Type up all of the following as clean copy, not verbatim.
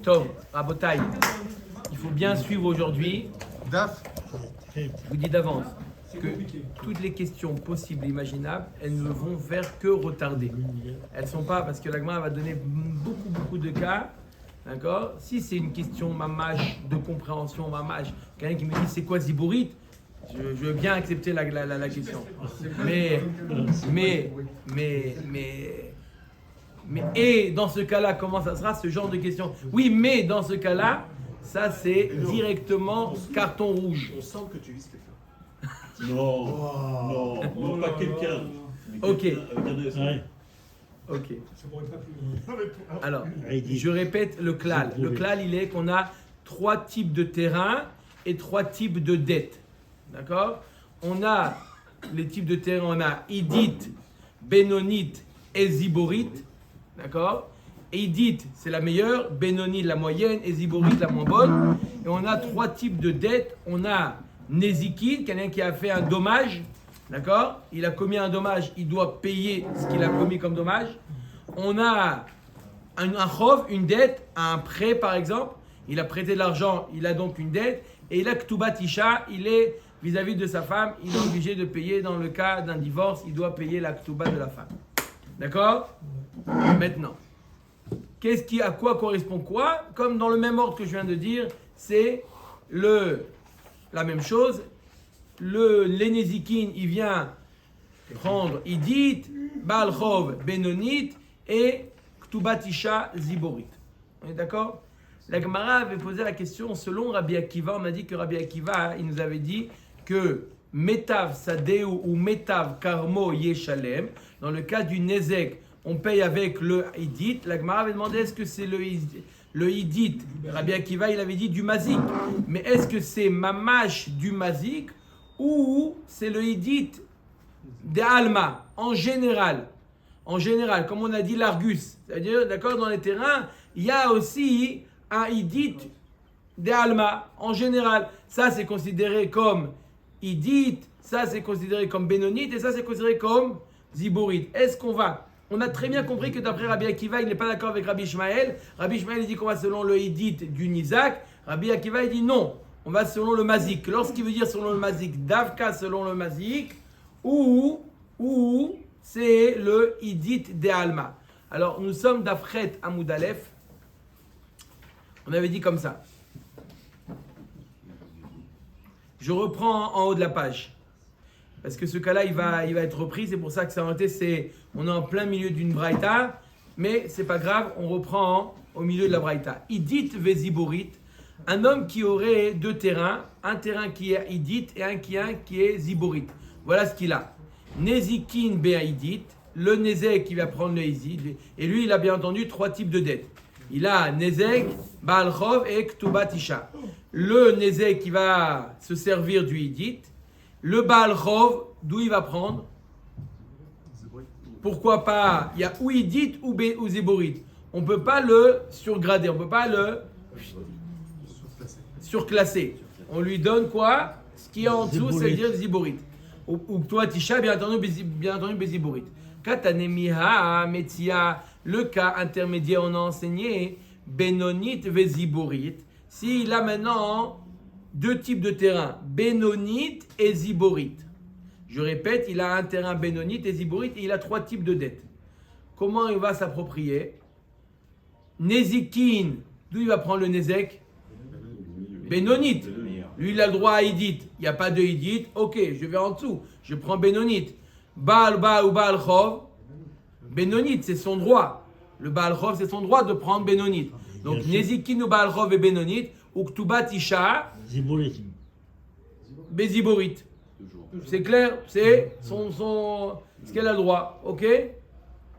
Tov, Rabotai, il faut bien suivre aujourd'hui. Daf. Je vous dis d'avance que toutes les questions possibles et imaginables, elles ne vont faire que retarder. Elles ne sont pas, parce que la Gemara va donner beaucoup de cas. D'accord? Si c'est une question mamache, de compréhension mamache, quelqu'un qui me dit c'est quoi Zibourite, je veux bien accepter la question. Mais et dans ce cas-là, comment ça sera ce genre de question? Oui, mais dans ce cas-là, ça c'est directement carton rouge. On sent que tu vises quelqu'un. Non, pas quelqu'un. Ok. Ouais. Ok. Alors, je répète le klal. Le klal, il est qu'on a 3 types de terrain et 3 types de dettes. D'accord? On a les types de terrain, on a Idit, Benonite et Ziborite. D'accord? Idit, c'est la meilleure, Benonite, la moyenne, et Ziborite, la moins bonne. Et on a 3 types de dettes. On a Nezikin, quelqu'un qui a fait un dommage. D'accord? Il a commis un dommage, il doit payer ce qu'il a commis comme dommage. On a un chov, une dette, un prêt par exemple. Il a prêté de l'argent, il a donc une dette. Et il a Ktubat Isha, il est vis-à-vis de sa femme, il est obligé de payer dans le cas d'un divorce, il doit payer la Ktubat de la femme. D'accord? Maintenant, à quoi correspond quoi? Comme dans le même ordre que je viens de dire, c'est la même chose. L'Enezikin, il vient prendre Idit, Baal Chov, Benonit et Ktubat Isha, Ziborit. On est d'accord? La Gemara avait posé la question selon Rabbi Akiva. On m'a dit que Rabbi Akiva, il nous avait dit que Metav Sadeu ou Metav Karmo Yeshalem, dans le cas du Nezek, on paye avec le Idit. La Gemara avait demandé est-ce que c'est le Idit? Rabbi Akiva, il avait dit du Mazik. Mais est-ce que c'est Mamash du Mazik ou c'est le Idit de Alma en général? En général, comme on a dit l'Argus. C'est-à-dire, d'accord, dans les terrains, il y a aussi un Idit de Alma en général. Ça, c'est considéré comme Idit, ça, c'est considéré comme Benonite et ça, c'est considéré comme Ziborit. Est-ce qu'on va? On a très bien compris que d'après Rabbi Akiva, il n'est pas d'accord avec Rabbi Ishmael. Rabbi Ishmael, il dit qu'on va selon le Idit du Nizak. Rabbi Akiva, il dit non, on va selon le Mazik. Lorsqu'il veut dire selon le Mazik, Davka selon le Mazik, ou c'est le Idit de Alma. Alors, nous sommes d'Afret Amoud Aleph. On avait dit comme ça. Je reprends en haut de la page. Parce que ce cas-là, il va être repris. C'est pour ça que ça a été, on est en plein milieu d'une braïta. Mais c'est pas grave, on reprend au milieu de la braïta. Idit veziborit. Un homme qui aurait 2 terrains. Un terrain qui est idit et un qui est ziborit. Voilà ce qu'il a. Nezikin be'idit. Le nezek qui va prendre le idit. Et lui, il a bien entendu 3 types de dettes. Il a nezek, Baal Chov et Ktubat Isha. Le nezek qui va se servir du idit. Le Baal Chov, d'où il va prendre? Pourquoi pas? Il y a ou idit ou ziborit. On ne peut pas le surgrader, on ne peut pas le surclasser. On lui donne quoi? Ce qui est en dessous, c'est-à-dire ziborit. Ou Ktubat Isha, bien entendu, beziborit. Katanemiha Metzia, le cas intermédiaire, on a enseigné Benonit veziborit. S'il a maintenant 2 types de terrain, Benonit et Ziborit. Je répète, il a un terrain Benonit et Ziborit et il a 3 types de dettes. Comment il va s'approprier? Nezikin, d'où il va prendre le Nezek? Benonit. Lui, il a le droit à Idit. Il n'y a pas de Idit. Ok, je vais en dessous. Je prends Benonit. Baal ou Baal Chov. Benonit, c'est son droit. Le Baal Chov, c'est son droit de prendre Benonit. Donc, Nezikin ou Baal Chov et Benonit. Ou Ktubat Isha. Ziborit. Beziborit. C'est clair? C'est ce qu'elle a le droit. Ok?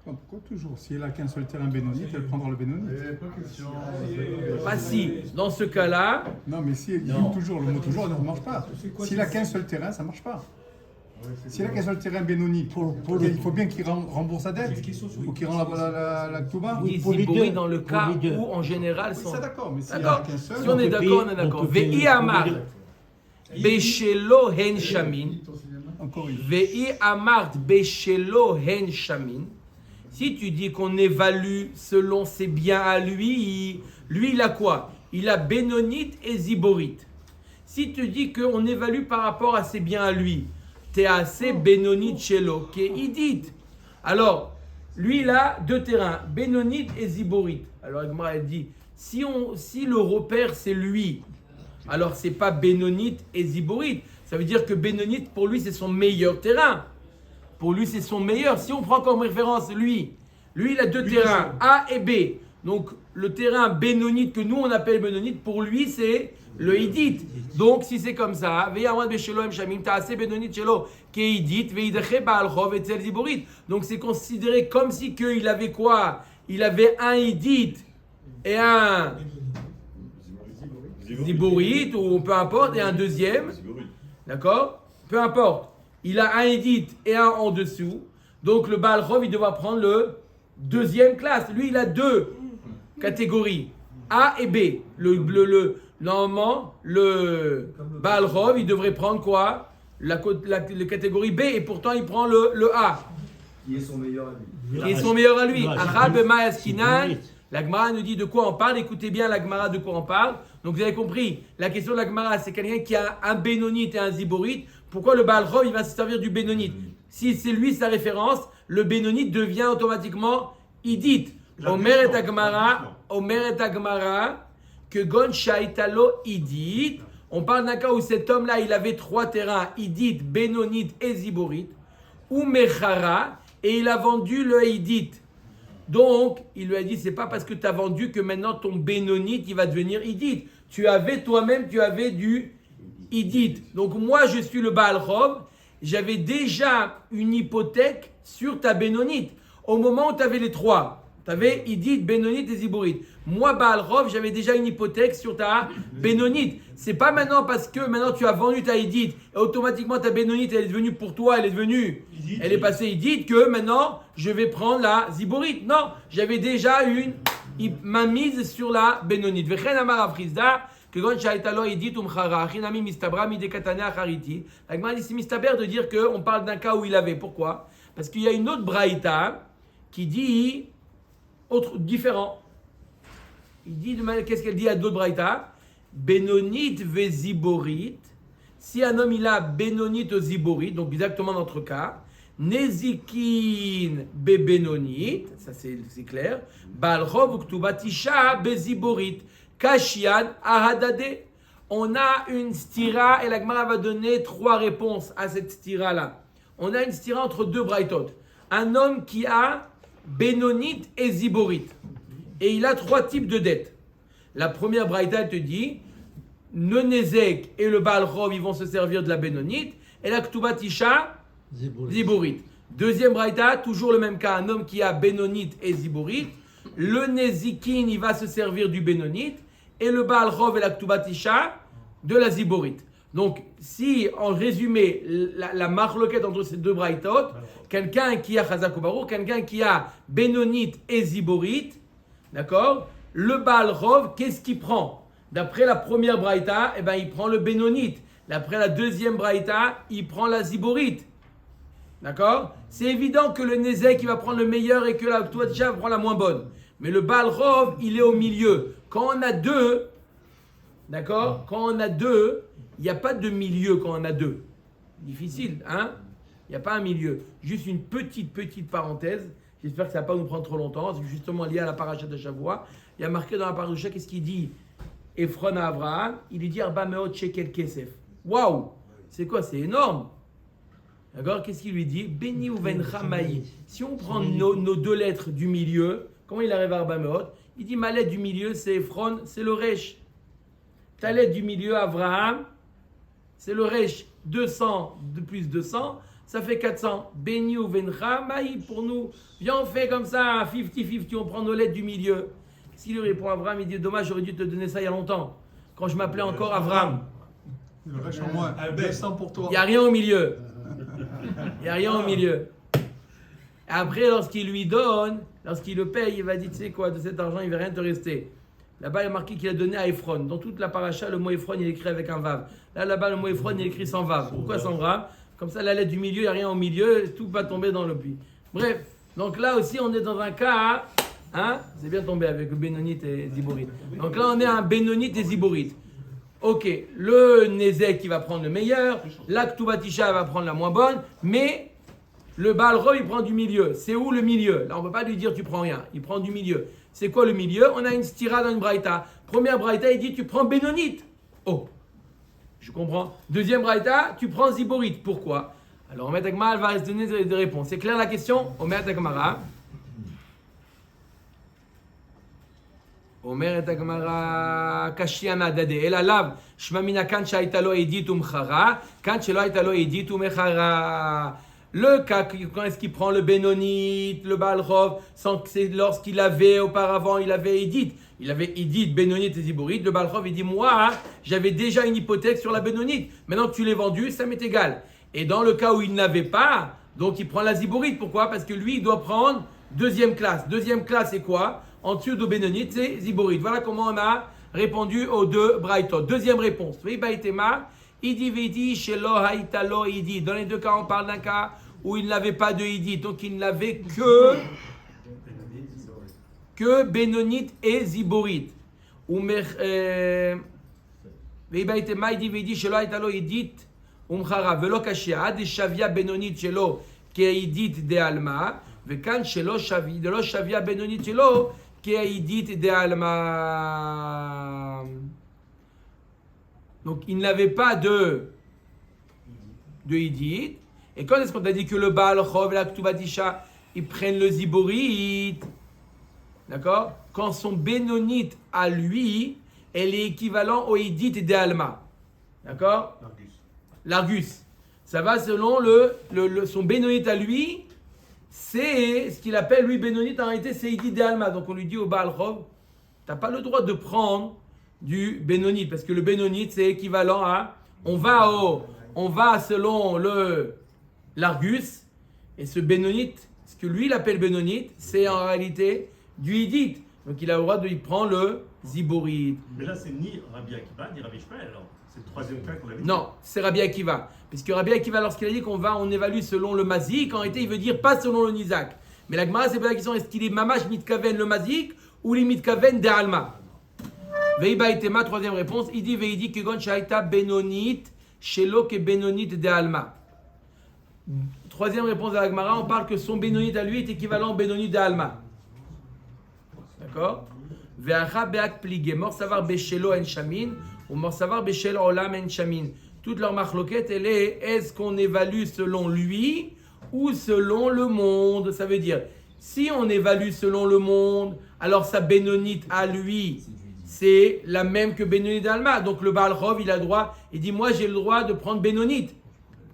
Pourquoi toujours? Si elle a qu'un seul terrain bénonite, elle prendra le bénonite. Pas si. Dans ce cas-là. Non, mais si elle dit toujours, le mot toujours ne marche pas. S'il a qu'un seul terrain, ça ne marche pas. S'il a qu'un seul terrain bénonite, il faut bien qu'il rembourse sa dette ou qu'il rende la Ktuba. Oui, Ziborit dans le cas où, en général, Oui, ça d'accord, mais s'il d'accord. a qu'un seul. Si on est d'accord, on est d'accord. Ve'i amar beshelo hen shamin. Encore une. Ve'i amart beshelo hen shamin. Si tu dis qu'on évalue selon ses biens à lui, il a quoi? Il a Bénonite et Ziborite. Si tu dis qu'on évalue par rapport à ses biens à lui, t'es assez Bénonite Shelo, qui est Idit. Alors, lui, il a 2 terrains, Bénonite et Ziborite. Alors, Agmara, elle dit, si le repère, c'est lui, alors c'est pas Bénonite et Ziborite. Ça veut dire que Bénonite, pour lui, c'est son meilleur terrain. Pour lui, c'est son meilleur. Si on prend comme référence lui, il a 2 terrains, A et B. Donc, le terrain Bénonite, que nous, on appelle Bénonite, pour lui, c'est le Idit. Donc, si c'est comme ça, donc, c'est considéré comme si qu'il avait quoi? Il avait un Idit et un Ziborite, ou peu importe, et un deuxième. D'accord? Peu importe. Il a un Idit et un en dessous. Donc, le Baal Chov, il devra prendre le deuxième classe. Lui, il a 2 catégories, A et B. Normalement, le Baal Chov, il devrait prendre quoi? La catégorie B, et pourtant, il prend le A. Qui est son meilleur ami. Qui est son meilleur à lui. La Gemara nous dit de quoi on parle. Écoutez bien la Gemara de quoi on parle. Donc vous avez compris, la question de la Gemara, c'est quelqu'un qui a un Bénonite et un Ziborite. Pourquoi le Baal Chov, il va se servir du Bénonite? Si c'est lui sa référence, le Bénonite devient automatiquement Idit. Omer et Agmara, que Gon Shaitalo Idit. On parle d'un cas où cet homme-là, il avait 3 terrains, Idit, Bénonite et Ziborite. Ou Mechara, et il a vendu le Idit. Donc, il lui a dit, c'est pas parce que tu as vendu que maintenant ton Bénonite, il va devenir Idit. Tu avais du Idit. Donc, moi, je suis le Baal Chov. J'avais déjà une hypothèque sur ta Bénonite. Au moment où tu avais les 3, tu avais Idit, Bénonite et Ziborite. Moi, Baal Chov, j'avais déjà une hypothèque sur ta Bénonite. C'est pas maintenant parce que maintenant tu as vendu ta Idit et automatiquement ta Bénonite, elle est devenue pour toi, elle est passée Idit, que maintenant je vais prendre la Ziborite. Non, j'avais déjà ma mise sur la Bénonite. Vechen amar afrizda, que gon shaitalo Idit umchara, chinami mistabra midekatane achariti. La Gemara dit c'est mistaber de dire qu'on parle d'un cas où il avait. Pourquoi? Parce qu'il y a une autre braïta qui dit différent. Il dit, qu'est-ce qu'elle dit à d'autres braïta? Bénonite ve Ziborite. Si un homme il a Bénonite ou Ziborite, donc exactement dans notre cas, Nezikin be Bénonite, ça c'est clair. Baal Chov uktubatisha be Ziborite. Kashian ahadade. On a une stira et la Gemara va donner 3 réponses à cette stira là. On a une stira entre 2 braïtot. Un homme qui a Bénonite et Ziborite. Et il a 3 types de dettes. La première braïta, elle te dit, le Nezek et le Baal Chov, ils vont se servir de la Bénonite, et la Ktubat Isha, Ziborite. Deuxième braïta, toujours le même cas, un homme qui a Bénonite et Ziborite, le Nezikin, il va se servir du Bénonite, et le Baal Chov et la Ktubat Isha, de la Ziborite. Donc, si, en résumé, la marloquette entre ces 2 braïtot, quelqu'un qui a Chazak ou Baruch, quelqu'un qui a Bénonite et Ziborite, d'accord? Le Baal Chov, qu'est-ce qu'il prend? D'après la première braïta, il prend le Bénonite. D'après la deuxième braïta, il prend la Ziborite. D'accord? C'est évident que le Nezek, il va prendre le meilleur et que la Ktubatisha va prendre la moins bonne. Mais le Baal Chov, il est au milieu. Quand on a 2, d'accord? Quand on a 2, il n'y a pas de milieu quand on a 2. Difficile, hein? Il n'y a pas un milieu. Juste une petite parenthèse. J'espère que ça ne va pas nous prendre trop longtemps. C'est justement lié à la paracha de Shavua. Il y a marqué dans la paracha, qu'est-ce qu'il dit? Ephron à Abraham, il lui dit Arba meot shekel kesef. Waouh! C'est quoi? C'est énorme. D'accord? Qu'est-ce qu'il lui dit? Béni ou vencha maï. Si on prend nos 2 lettres du milieu, comment il arrive à Arba meot? Il dit ma lettre du milieu, c'est Ephron, c'est le Resh. Ta lettre du milieu, Abraham, c'est le Resh. 200 de plus 200, ça fait 400. Béni ou vencha maï pour nous. Viens, on fait comme ça, 50-50, on prend nos lettres du milieu. S'il lui répond à Abraham, il dit dommage, j'aurais dû te donner ça il y a longtemps, quand je m'appelais encore Abraham. Le reste en moins, 200 pour toi. Il n'y a rien au milieu. Il n'y a rien au milieu. Après, lorsqu'il lui donne, lorsqu'il le paye, il va dire, tu sais quoi, de cet argent, il ne va rien te rester. Là-bas, il y a marqué qu'il a donné à Ephron. Dans toute la paracha, le mot Ephron, il est écrit avec un vav. Là-bas, le mot Ephron, il est écrit sans vav. Pourquoi sans vav? Comme ça, la lettre du milieu, il n'y a rien au milieu, tout va tomber dans le puits. Bref, Donc là aussi, on est dans un cas, hein, c'est bien tombé avec le Bénonite et Ziborite. Donc là, on est un Bénonite et Ziborite. Ok, le Nézek qui va prendre le meilleur, la Ktubatisha va prendre la moins bonne, mais le Baal Rov, il prend du milieu. C'est où le milieu? Là, on ne peut pas lui dire tu prends rien. Il prend du milieu. C'est quoi le milieu? On a une stira dans une braïta. Première braïta, il dit tu prends Bénonite. Oh, je comprends. Deuxième braïta, tu prends Ziborite. Pourquoi? Alors, Omer Agmara va se donner des réponses. C'est clair la question? Omer Agmara. אומרת הגמרא, קשיאנה דדה, אלא לאו, שמע מן כאן שהייתה לו עדית ומחרה, כאן שלא הייתה לו עדית ומחרה. Le cas, quand est-ce qu'il prend le Bénonite, le Baal Rov, sans que c'est lorsqu'il avait auparavant, il avait Edith. Il avait Edith, Bénonite et Ziborite. Le Baal Rov, il dit, moi, j'avais déjà une hypothèque sur la Bénonite. Maintenant que tu l'as vendue, ça m'est égal. Et dans le cas où il n'avait pas, donc il prend la Ziborite. Pourquoi? Parce que lui, il doit prendre deuxième classe. Deuxième classe, c'est quoi? En dessous de Bénonite, c'est Ziborite. Voilà comment on a répondu aux deux Braïtot. Deuxième réponse. Oui, Baïtema, Idi Vedi, Shelo Haïtalo Idi. Dans les deux cas, on parle d'un cas où il n'avait pas de Idi. Donc il n'avait que Bénonite et Ziborite. Oui, Baïtema, Idi Vedi, Shelo Haïtalo Idi. Umchara. Velo Kashia. Ad Shavia Bénonite Shelo, qui est Idit de Alma. Vekan Shelo Shavia. De lo Shavia Bénonite Shelo, qui est Idit de Alma. Donc il n'avait pas de Idit. Et quand est-ce qu'on t'a dit que le Baal Rov et la Ktubatisha, ils prennent le Ziborite? D'accord? Quand son Bénonite à lui, elle est équivalent au Idit de Alma. D'accord? L'Argus. Ça va selon son Bénonite à lui. C'est ce qu'il appelle, lui, Bénonite, en réalité, c'est Idit de Alma. Donc on lui dit au Baal Rov, tu n'as pas le droit de prendre du Bénonite, parce que le Bénonite, c'est équivalent à, on va selon l'Argus, et ce Bénonite, ce que lui, il appelle Bénonite, c'est en réalité du Idit. Donc il a le droit de lui prendre le Ziborite. Mais là, c'est ni Rabbi Akiva, ni Rabbi Shmuel, alors. C'est le troisième cas qu'on avait dit. Non, c'est Rabbi Akiva. Parce que Rabbi Akiva, lorsqu'il a dit on évalue selon le mazik, en réalité, il veut dire pas selon le nizak. Mais la Gemara, c'est pas la question, est-ce qu'il est mamash mitkaven le mazik ou les mitkaven de alma? Veiba itema, troisième réponse, il dit veidi kegon shaita benonit shelo ke benonit de alma. Troisième réponse de la Gemara, on parle que son benonit à lui est équivalent au benonit de alma. D'accord? Ve'acha be'ak pligé, mor savar beshelo en shamin. Ou morsavar beshel olam en shamin. Toute leur marloquette, elle est est-ce qu'on évalue selon lui ou selon le monde? Ça veut dire, si on évalue selon le monde, alors sa Bénonite à lui, c'est la même que Bénonite d'Alma. Donc le Baal Rov, il a le droit, il dit moi j'ai le droit de prendre Bénonite.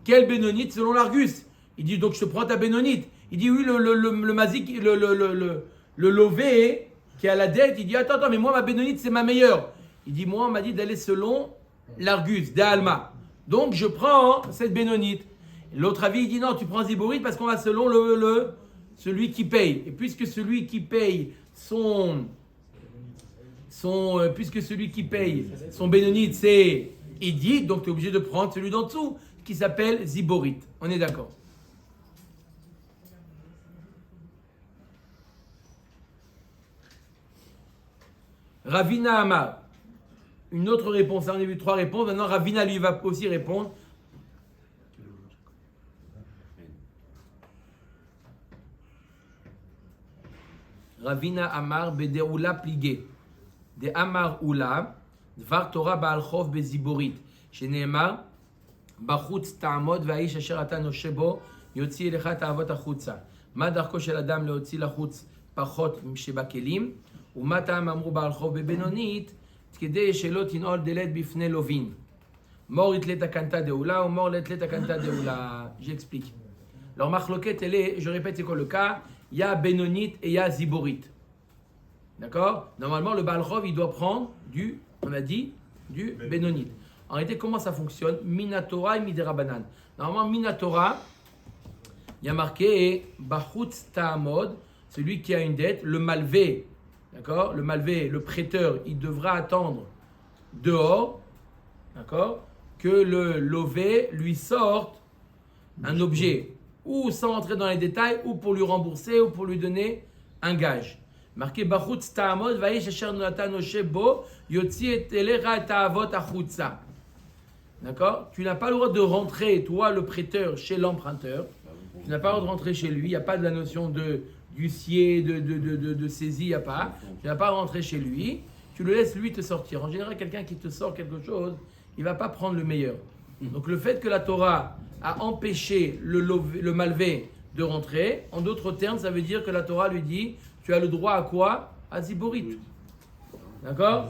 Quelle Bénonite selon l'Argus? Il dit donc je te prends ta Bénonite. Il dit oui, le mazik, le lové qui a la dette, il dit attends, mais moi ma Bénonite c'est ma meilleure. Il dit, moi, on m'a dit d'aller selon l'Argus, d'Alma. Donc, je prends cette Bénonite. L'autre avis, il dit, non, tu prends Ziborite parce qu'on va selon celui qui paye. Et puisque celui qui paye son Bénonite, c'est Idit, donc tu es obligé de prendre celui d'en dessous, qui s'appelle Ziborite. On est d'accord? Ravina Amar. Une autre réponse, on a vu 3 réponses. Maintenant, Ravina lui va aussi répondre. Ravina Amar Bedeoula Pligé. De Amar Oula, Dvar Torah Baal Chov Beziborit. Sheneemar, Bachutz Ta'amod Vaish Asher Ata Noshe Bo, Yotzi Elecha Ta'avot Achutza. Ma darko shel Adam leotzi lachutz pachot shebakelim, ומה טעם אמרו בעל חוב בבינונית, כדי שלא תנעול דלת בפני לווין. מור יתלת הקנטה דאולה ou mort לתלת הקנטה דאולה. J'explique. Alors, marloquette, elle est, je répète, c'est quoi le cas? Il y a Bénonite et il y a Ziborite. D'accord? Normalement, le Baal Chov, il doit prendre du Bénonite. En réalité, comment ça fonctionne? Minatora et Miderabanan. Normalement, Minatora, il y a marqué Bachutz Ta'amod, celui qui a une dette, le malvé. D'accord? Le malvé, le prêteur, il devra attendre dehors, d'accord, que le lové lui sorte un objet ou sans entrer dans les détails, ou pour lui rembourser, ou pour lui donner un gage. Marqué Bachutz Ta'amod, Vaïsh Asher Natan Oshe Bo, Yotzi et Elecha Ta'avot Achutza. D'accord? Tu n'as pas le droit de rentrer, toi le prêteur, chez l'emprunteur. Tu n'as pas le droit de rentrer chez lui. Il n'y a pas de la notion d'huissier, de saisie, il n'y a pas. Tu n'as pas à rentrer chez lui. Tu le laisses lui te sortir. En général, quelqu'un qui te sort quelque chose, il ne va pas prendre le meilleur. Donc le fait que la Torah a empêché le malvé de rentrer, en d'autres termes, ça veut dire que la Torah lui dit, tu as le droit à quoi? À Ziborit. D'accord?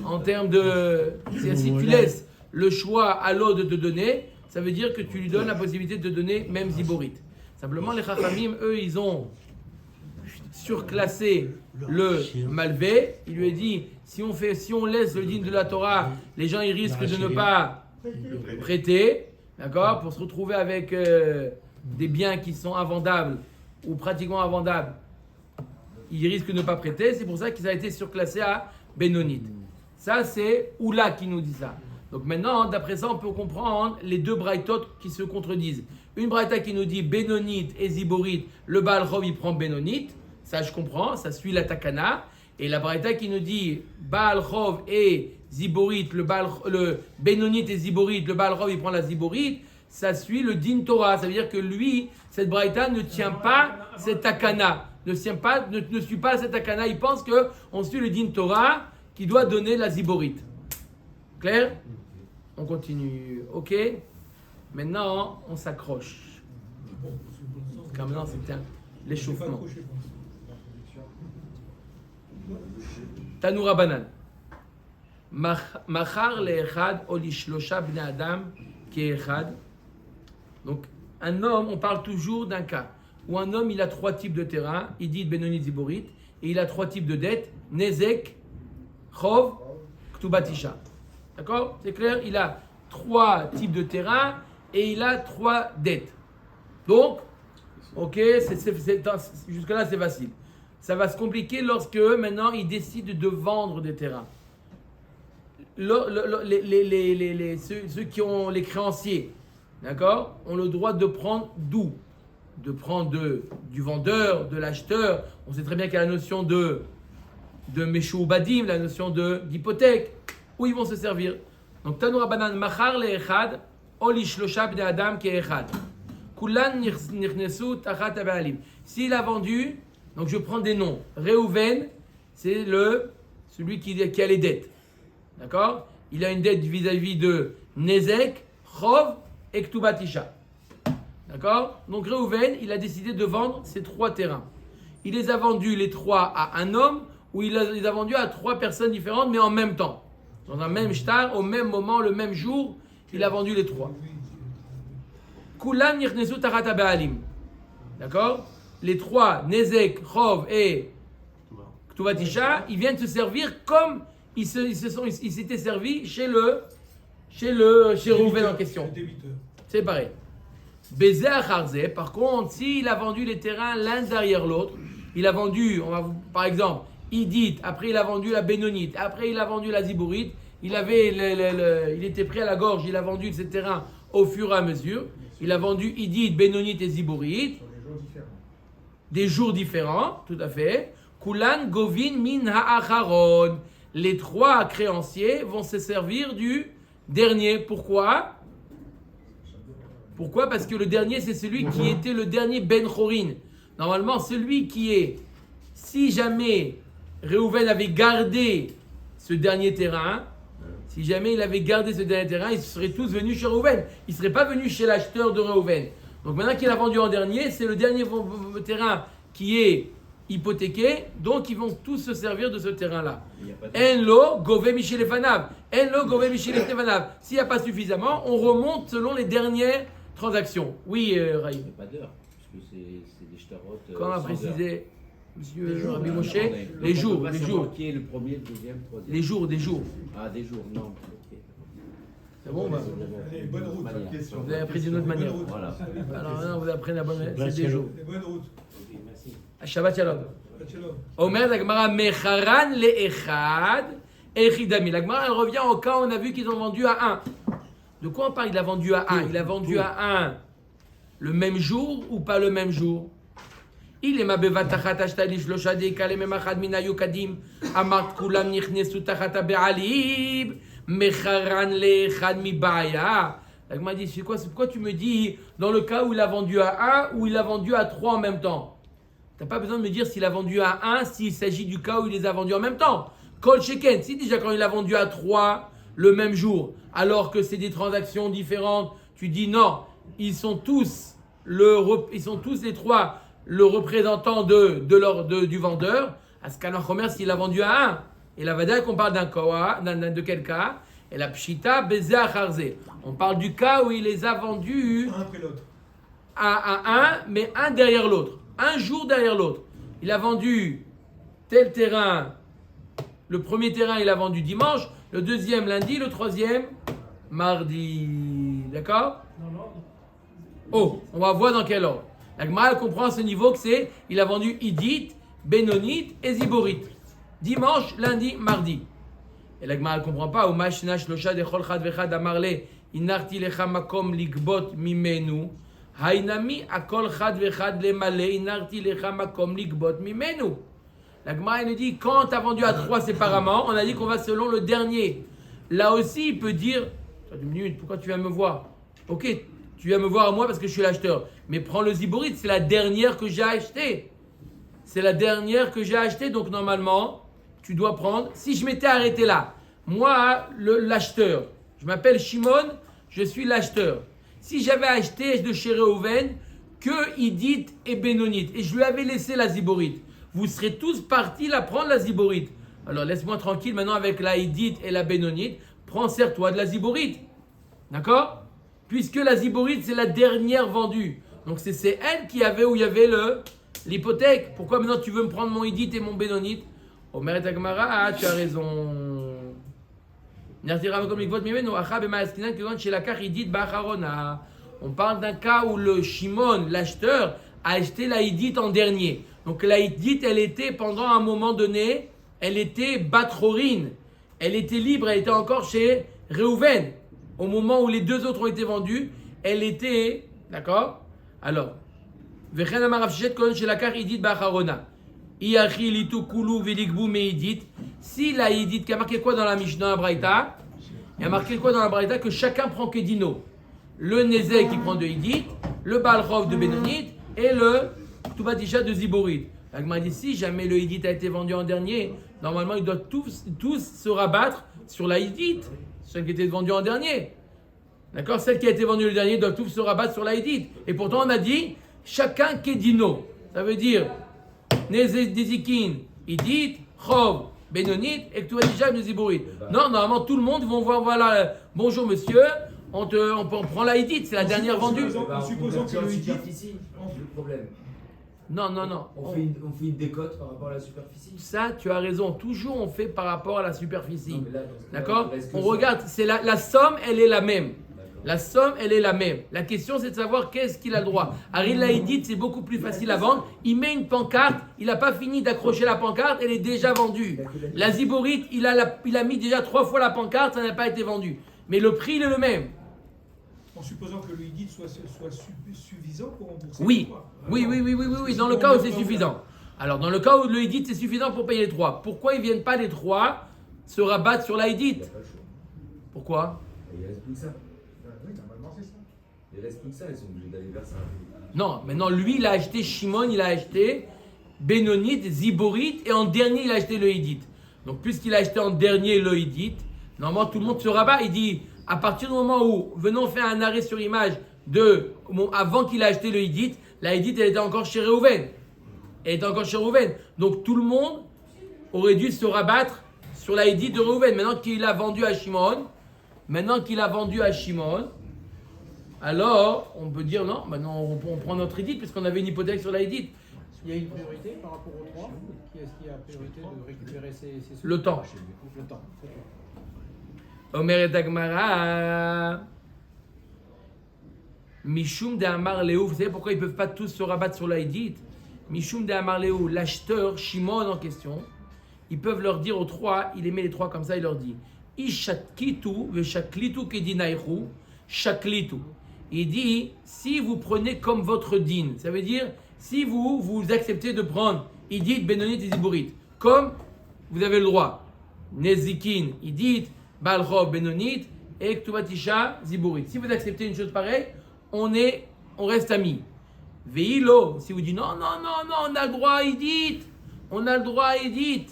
En termes de... Si tu laisses le choix à l'autre de te donner, ça veut dire que tu lui donnes la possibilité de te donner même Ziborit. Simplement, les Chachamim, eux, ils ont surclassé le malvé. Il lui a dit, si on laisse le digne de la Torah, les gens ils risquent de ne pas prêter, d'accord, pour se retrouver avec des biens qui sont invendables ou pratiquement invendables. Ils risquent de ne pas prêter. C'est pour ça qu'ils ont été surclassés à Benonite. Ça, c'est Oula qui nous dit ça. Donc maintenant, d'après ça, on peut comprendre les deux braïtot qui se contredisent. Une braïta qui nous dit Benonite et Ziborit, le Baal Chov, il prend Benonite. Ça, je comprends, ça suit la Takana. Et la braïta qui nous dit Baal Chov et Ziborit, le Benonite et Ziborit, le Baal Chov, il prend la Ziborit. Ça suit le Din Torah. Ça veut dire que lui, cette braïta ne tient pas cette Takana. Ne suit pas cette Takana. Il pense qu'on suit le Din Torah qui doit donner la Ziborit. Clair? On continue. Ok? Maintenant, on s'accroche. Car maintenant, c'est l'échauffement. Tanoura Banan. Machar le'echad olishlosha bnei adam ke'echad. Donc, un homme, on parle toujours d'un cas où un homme, il a trois types de terrain. Il dit Benoni Ziborit. Et il a trois types de dettes. Nezek, Chov, Ktubatisha. D'accord? C'est clair? Il a trois types de et il a trois dettes. Donc, ok, jusque-là c'est facile. Ça va se compliquer lorsque maintenant il décide de vendre des terrains. Ceux qui ont les créanciers, d'accord, ont le droit de prendre d'où? De prendre du vendeur, de l'acheteur. On sait très bien qu'il y a la notion de Meshou Badim, la notion d'hypothèque. Où ils vont se servir. Donc, Tanoura Banan, Machar le'echad, Olishlosha bnei adam ke'echad. Kulan nichnesu tachat ha'ba'alim. S'il a vendu, donc je prends des noms. Reuven, c'est celui qui a les dettes. D'accord? Il a une dette vis-à-vis de Nezek, Chov et Ktubatisha. D'accord? Donc, Reuven, il a décidé de vendre ces trois terrains. Il les a vendus les trois à un homme, ou il les a vendus à trois personnes différentes, mais en même temps. Dans un même shtar, au même moment, le même jour, il a vendu les trois. Kulam nichnesu tachat ha'ba'alim. D'accord? Les trois, Nezek, Chov et Ktubatisha, ils viennent se servir comme ils s'étaient servis chez Reuven en question. C'est pareil. Bézé acharze, par contre, s'il a vendu les terrains l'un derrière l'autre, il a vendu, par exemple, Idit, après il a vendu la Benonite, après il a vendu la Zibourite, il était pris à la gorge, il a vendu ces terrains au fur et à mesure, il a vendu Idit, Benonite et Zibourite, des jours différents, tout à fait. Kulan Govin Min Ha'acharon, les trois créanciers vont se servir du dernier. Pourquoi? Parce que le dernier, c'est celui qui était le dernier Ben Chorin. Normalement, celui qui est, si jamais Reuven avait gardé ce dernier terrain, il serait tous venus chez Reuven. Ils ne seraient pas venus chez l'acheteur de Reuven. Donc maintenant qu'il a vendu en dernier, c'est le dernier terrain qui est hypothéqué, donc ils vont tous se servir de ce terrain-là. En-lo gove michelefanav. En-lo gove michelefanav. S'il n'y a pas suffisamment, on remonte selon les dernières transactions. Oui, Raïm. Il n'y a pas d'heure, puisque c'est des shtarot. Comme a précisé Monsieur Rabbi Moshe, les jours. Qui est le premier, le deuxième, le troisième? Les jours. Ah, des jours, non. Okay. C'est bon, bah. Allez, bonne route. Vous avez appris d'une autre manière. Voilà. Alors maintenant, vous apprenez la bonne manière. C'est des jours. Bonne route. Ok, merci. Shabbat Shalom. Shalom. Omer l'Agmara mecharan le'echad echidami. L'Agmara elle revient au cas où on a vu qu'ils ont vendu à un. De quoi on parle? Il a vendu à un. Il a vendu à un le même jour ou pas le même jour? Il est ma bevatachat ashtali shlosha deikale memachad minayu kadim amart kulam nichnesu tachata be'alib mecharan leechad mi baya. Elle m'a dit, c'est pourquoi tu me dis dans le cas où il a vendu à 1 ou il a vendu à 3 en même temps? Tu n'as pas besoin de me dire s'il a vendu à 1 s'il s'agit du cas où il les a vendus en même temps. Kol sheken, si déjà quand il a vendu à 3 le même jour, alors que c'est des transactions différentes, tu dis non, ils sont tous les 3 le représentant du vendeur. À ce cas-là, commerce, s'il a vendu à 1. Et la vada qu'on parle de quel cas? Et la pshita beze acharze. On parle du cas où il les a vendus Un après l'autre. à 1, mais un derrière l'autre. Un jour derrière l'autre. Il a vendu tel terrain. Le premier terrain, il a vendu dimanche. Le deuxième, lundi. Le troisième, mardi. D'accord? Oh, on va voir dans quel ordre. La Gemara comprend à ce niveau que il a vendu Idit, Benonit et Ziborit. Dimanche, lundi, mardi. Et la Gemara ne comprend pas. Inarti lecha makom ligbot mimenu. Hainami akol chad vechad lemale. Inarti lecha makom ligbot mimenu. La Gemara nous dit quand tu as vendu à 3 séparément, on a dit qu'on va selon le dernier. Là aussi, il peut dire 2 minutes, pourquoi tu viens me voir? Ok, tu viens me voir à moi parce que je suis l'acheteur. Mais prends le Ziborit, c'est la dernière que j'ai achetée. C'est la dernière que j'ai achetée, donc normalement, tu dois prendre. Si je m'étais arrêté là, moi, l'acheteur, je m'appelle Shimon, je suis l'acheteur. Si j'avais acheté de chez Reuven que Idit et Benonit, et je lui avais laissé la Ziborit, vous serez tous partis la prendre la Ziborit. Alors laisse-moi tranquille maintenant avec la Idit et la Benonit, prends serre-toi de la Ziborit. D'accord? Puisque la Ziborit, c'est la dernière vendue. Donc c'est elle qui avait où il y avait l'hypothèque. Pourquoi maintenant tu veux me prendre mon Idit et mon Benonit? Omer et Agmara, tu as raison. On parle d'un cas où le Shimon, l'acheteur, a acheté la Idit en dernier. Donc la Idit, elle était pendant un moment donné, elle était Batrorine. Elle était libre, elle était encore chez Reuven. Au moment où les 2 autres ont été vendus, elle était, d'accord? Alors, Vechen amarav shechet kon shelakar Idit ba'acharona. Iachi litu kulu veligbu meidit. Si la Idit, qui a marqué quoi dans la Mishnah Braïta? Il y a marqué quoi dans la Braïta? Que chacun prend Kedino. Le Nézé qui prend de Idit, le Balchov de Benonit et le Tubatisha de Ziborit. La Gemara dit si jamais le Idit a été vendu en dernier, normalement ils doivent tous se rabattre sur la Idit, celle qui était vendue en dernier. D'accord? Celle qui a été vendue le dernier doivent tous se rabattre sur la Idit. Et pourtant on a dit chacun Kedino. Ça veut dire Nézé Dezikin, Idit, Chov, Benonit et Tubatisha de Ziborit. Non, normalement tout le monde va voir, voilà, bonjour monsieur. On prend la Idit, c'est la dernière vendue. En supposant que le Idit. Ici, le problème. Non. On fait une décote par rapport à la superficie. Ça, tu as raison. Toujours, on fait par rapport à la superficie. Non, mais là, d'accord? est-ce que On ça- regarde, c'est la somme, elle est la même. D'accord. La somme, elle est la même. La question, c'est de savoir qu'est-ce qu'il a le droit. Harry Laïdit, c'est beaucoup plus facile à vendre. Il met une pancarte, il n'a pas fini d'accrocher la pancarte, elle est déjà vendue. La Ziborit, il a mis déjà 3 fois la pancarte, ça n'a pas été vendu. Mais le prix, il est le même. En supposant que le Idit soit suffisant pour rembourser. Oui, les 3. oui. Dans le cas où c'est suffisant. Alors, dans le cas où le Idit, c'est suffisant pour payer les 3. Pourquoi ils ne viennent pas les 3 se rabattre sur la Idit? Il n'y a pas le choix. Pourquoi? Il reste plus que ça. Oui, normalement c'est ça. Il reste plus que ça, ils sont obligés d'aller vers ça. Non, maintenant lui, il a acheté Shimon, il a acheté Benonit, Ziborit, et en dernier, il a acheté le Idit. Donc, puisqu'il a acheté en dernier le Idit, normalement, tout le monde se rabat. Il dit, à partir du moment où, venons faire un arrêt sur image avant qu'il a acheté le Idit, la Idit, elle était encore chez Reuven. Donc, tout le monde aurait dû se rabattre sur la Idit de Reuven. Maintenant qu'il a vendu à Shimon, alors, on peut dire non, maintenant on prend notre Idit puisqu'on avait une hypothèque sur la Idit. Il y a une priorité par rapport aux 3. Qui est-ce qui a priorité de récupérer ces Le temps. Le temps. Omer et Agmara. Mishum de Amar Léo. Vous savez pourquoi ils ne peuvent pas tous se rabattre sur la Idit? Mishum de Amar Léo, l'acheteur, Shimon en question, ils peuvent leur dire aux 3, il émet les 3 comme ça, il leur dit Ishaklitu veshaklitu kedinaichu, shaklitu. Il dit, si vous prenez comme votre din, ça veut dire, si vous acceptez de prendre Idit, Benonit et Ziborit, comme vous avez le droit, Nezikin, Idit, Balchov, Benonit, et Ktubatisha, Ziborit. Si vous acceptez une chose pareille, on reste amis. Veilo, si vous dites non, on a le droit à Idit, on a le droit à Idit.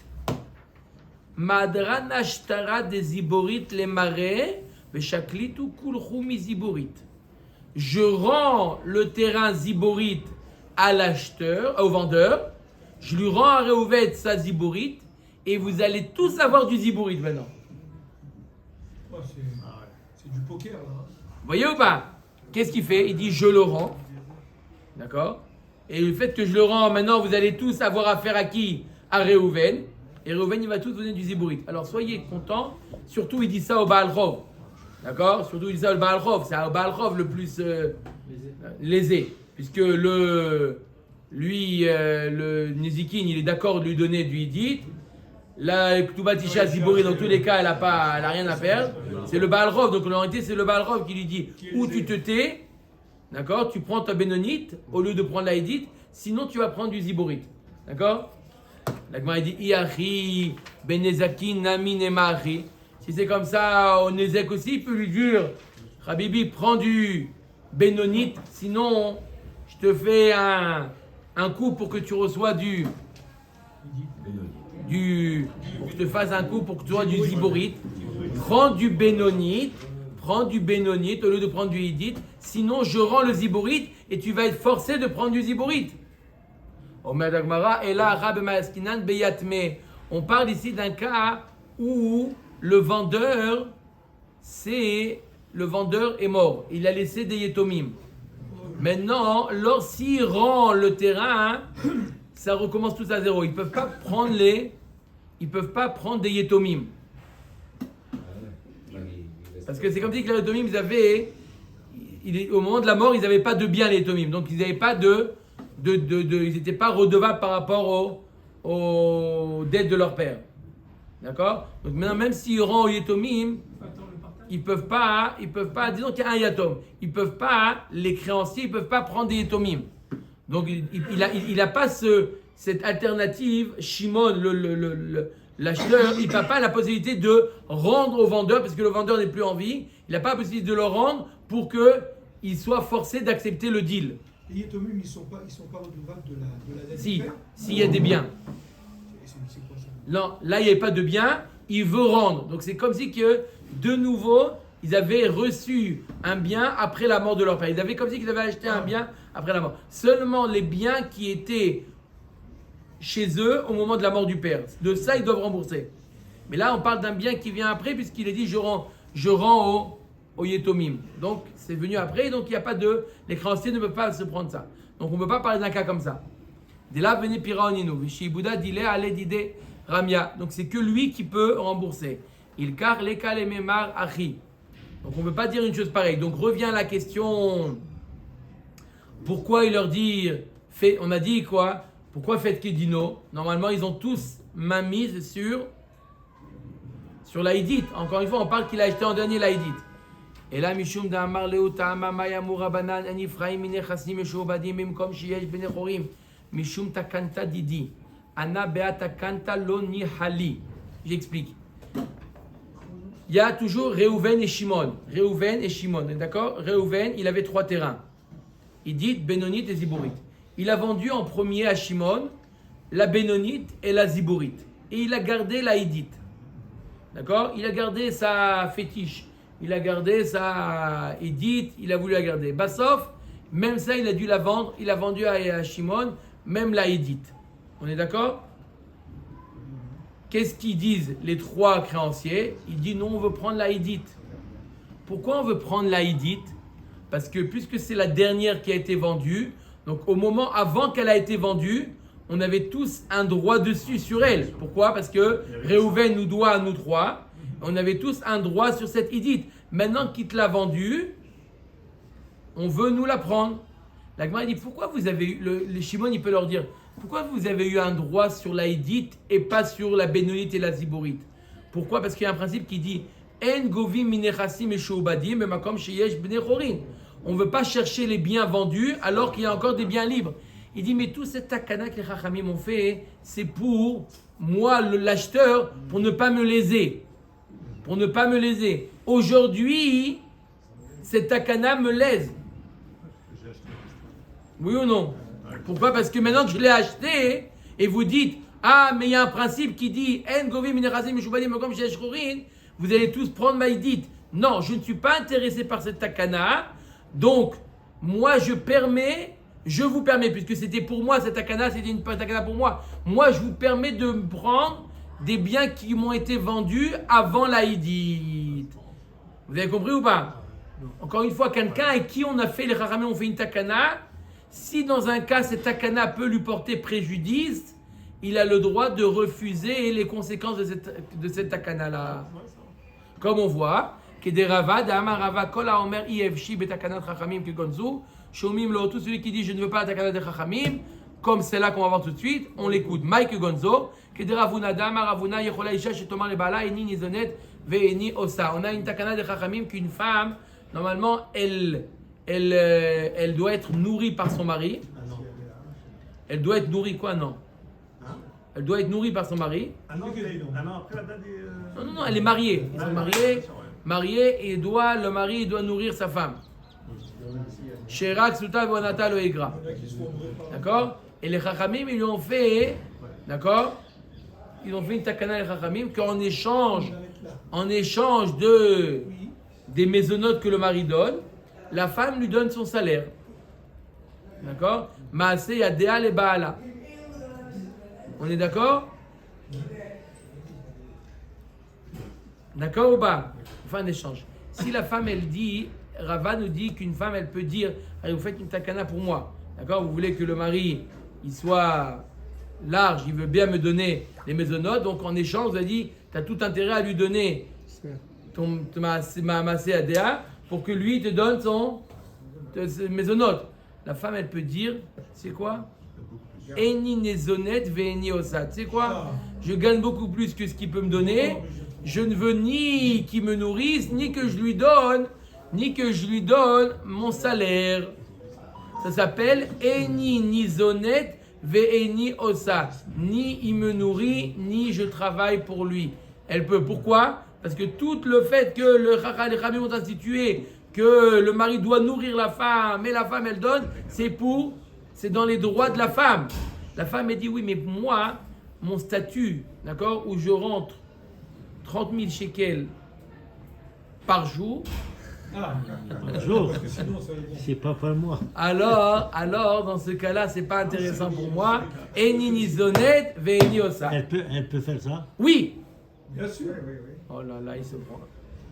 Madran ashtara de Ziborit les marais, Veshaklitu kulchu mi Ziborit. Je rends le terrain Ziborit à l'acheteur, au vendeur, je lui rends à Réhouven sa Ziborit, et vous allez tous avoir du Ziborit maintenant. Oh, c'est du poker là. Vous voyez ou pas? Qu'est-ce qu'il fait? Il dit je le rends. D'accord? Et le fait que je le rends, maintenant vous allez tous avoir affaire à qui? À Réhouven. Et Réhouven il va tous vous donner du Ziborit. Alors soyez contents. Surtout il dit ça au Baal Rov. D'accord? Surtout il dit ça au Baal Rov. C'est au Baal Rov le plus lésé. Puisque le Nezikin il est d'accord de lui donner du Hidit. La Ktubatisha Ziborit dans tous les cas elle a rien à perdre. C'est le Baal Rov. Donc en réalité c'est le Baal Rov qui lui dit ou tu te tais. D'accord? Tu prends ta Benonite au lieu de prendre la Hidit, sinon tu vas prendre du Ziborit. D'accord? La Gemara dit Iachi, Benezakin, Nami, Nemachi. Si c'est comme ça, au Nezek aussi, il peut lui dire Habibi, prends du Benonite, sinon je te fais un coup pour que tu reçois pour que je te fasse un coup pour que tu reçois du Ziborit. Prends du Benonite au lieu de prendre du Hidit, sinon je rends le Ziborit et tu vas être forcé de prendre du Ziborit. Omer Dagmara, et là, Rab Maaskinan Beyatme. On parle ici d'un cas où le vendeur est mort. Il a laissé des Yetomim. Maintenant, lorsqu'il rend le terrain, ça recommence tout à zéro. Ils ne peuvent pas prendre des Yetomim. Parce que c'est comme si que les Yetomim, au moment de la mort, ils n'avaient pas de bien les Yetomim. Donc ils n'avaient pas ils n'étaient pas redevables par rapport aux dettes de leur père. D'accord? Donc maintenant, même s'ils rendent aux Yetomim, ils peuvent pas, disons qu'il y a un Yatom, les créanciers, ils peuvent pas prendre des Yetomim. Donc il a pas cette alternative, Shimon, l'acheteur, il n'a pas la possibilité de rendre au vendeur, parce que le vendeur n'est plus en vie, il n'a pas la possibilité de le rendre pour qu'il soit forcé d'accepter le deal. Les Yetomim, ils sont pas redevables de la dette Si, du père. s'il y a des biens. C'est quoi ça? Non, là il n'y avait pas de biens, il veut rendre. Donc c'est comme si que, de nouveau, ils avaient reçu un bien après la mort de leur père. Ils avaient comme si qu'ils avaient acheté un bien après la mort. Seulement les biens qui étaient chez eux au moment de la mort du père. De ça, ils doivent rembourser. Mais là, on parle d'un bien qui vient après, puisqu'il est dit je rends au Yetomim. Donc, c'est venu après, donc il n'y a pas les créanciers ne peuvent pas se prendre ça. Donc, on ne peut pas parler d'un cas comme ça. Dès là, venez Piraonino. Vishi Bouddha dile ale dide Ramia. Donc, c'est que lui qui peut rembourser. Il car les kalememar achi. Donc, on ne peut pas dire une chose pareille. Donc, revient la question pourquoi il leur dit on a dit quoi? Pourquoi faites Kedino? Normalement, ils ont tous main mise sur la Hidit. Encore une fois, on parle qu'il a acheté en dernier la Hidit. Et là, Mishum d'Amar Leuta Maya Murabanan Anifraim Minechassim Eshobadim Mimkom Shiesh Benechorim Mishum Takanta Didi Ana Beata Kanta Loni Hali. J'explique. Il y a toujours Réhouven et Shimon. D'accord? Réhouven, il avait 3 terrains. Hidit, Benonite et Ziborit. Il a vendu en premier à Shimon la Benonite et la Ziborit. Et il a gardé la Hidit. D'accord? Il a gardé sa fétiche. Il a gardé sa Hidit. Il a voulu la garder. Bassof, même ça, il a dû la vendre. Il a vendu à Shimon, même la Hidit. On est d'accord? Qu'est-ce qu'ils disent les 3 créanciers? Ils disent non, on veut prendre la Hidit. Pourquoi on veut prendre la Hidit? Parce que puisque c'est la dernière qui a été vendue, donc au moment avant qu'elle a été vendue, on avait tous un droit dessus sur elle. Pourquoi? Parce que Réhouven nous doit à nous 3. On avait tous un droit sur cette Hidit. Maintenant qu'il te l'a vendue, on veut nous la prendre. La Gemara dit pourquoi vous avez eu, les Shimon il peut leur dire, pourquoi vous avez eu un droit sur la Hidit et pas sur la Benonite et la Ziborit? Pourquoi? Parce qu'il y a un principe qui dit En govim minechassim eshobadim bemakom sheyesh bnei chorin. on ne veut pas chercher les biens vendus alors qu'il y a encore des biens libres. Il dit, mais tout cette takana que les Chachamim ont fait, c'est pour moi, l'acheteur, pour ne pas me léser. Pour ne pas me léser. Aujourd'hui, cette takana me lèse. Oui ou non? Pourquoi? Parce que maintenant que je l'ai acheté, et vous dites, ah, mais il y a un principe qui dit, En govim minerazim mishubadim makom sheyesh chorin, vous allez tous prendre ma idite. Non, je ne suis pas intéressé par cette takana, donc, moi je vous permets, puisque c'était pour moi, cette takana, c'était une takana pour moi, moi je vous permets de me prendre des biens qui m'ont été vendus avant la idite. Vous avez compris ou pas? Encore une fois, quelqu'un avec qui on a fait, les Chachamim ont fait une takana, si dans un cas cette takana peut lui porter préjudice, il a le droit de refuser les conséquences de cette takana-là. Comme on voit, que des Rava, d'Amar Rava, Kol HaOmer IFshi betakanat Chachamim Kegonzu, Shomim lo, tout celui qui dit je ne veux pas la takana de Chachamim, comme c'est là qu'on va voir tout de suite, on l'écoute. Mike Gonzo, que des Ravuna, d'Amar Ravuna, Yechola Isha, Shetomar le Bala, Eni Nizonet, Ve'eni Osa. On a une takana de Chachamim qu'une femme, normalement, elle doit être nourrie par son mari. Elle doit être nourrie quoi? Non. Elle doit être nourrie par son mari. Non, après la date des... Non, elle est mariée. Ils sont mariés et le mari doit nourrir sa femme. Sherak Suta Vonata lo Egra. D'accord? Et les Chachamim, ils lui ont fait, d'accord? Ils ont fait une takana les Chachamim qu'en échange des maisonnotes que le mari donne, la femme lui donne son salaire. D'accord? Maase Yadea le Baala. On est d'accord? D'accord ou pas? Enfin, un échange. Si la femme, elle dit, Rava nous dit qu'une femme, elle peut dire, allez, vous faites une takana pour moi. D'accord? Vous voulez que le mari, il soit large, il veut bien me donner les maisonnotes. Donc, en échange, vous avez dit, tu as tout intérêt à lui donner ma massé ADA pour que lui te donne ses maisonnotes. La femme, elle peut dire, c'est quoi? Eni nezonet ve'eni osat. C'est quoi? Je gagne beaucoup plus que ce qu'il peut me donner. Je ne veux ni qu'il me nourrisse, ni que je lui donne mon salaire. Ça s'appelle Eni nizonet ve'eni osat. Ni il me nourrit, ni je travaille pour lui. Elle peut. Pourquoi? Parce que tout le fait que les Chachamim ont institué que le mari doit nourrir la femme, et la femme elle donne, c'est dans les droits de la femme. La femme elle dit oui, mais moi, mon statut, d'accord, où je rentre 30 000 shekels par jour. Jour, c'est pas par mois. Alors, dans ce cas-là, c'est pas intéressant pour moi. Eni nizonet ve'eni osa. Elle peut faire ça? Oui. Bien sûr. Oh là là, il se prend.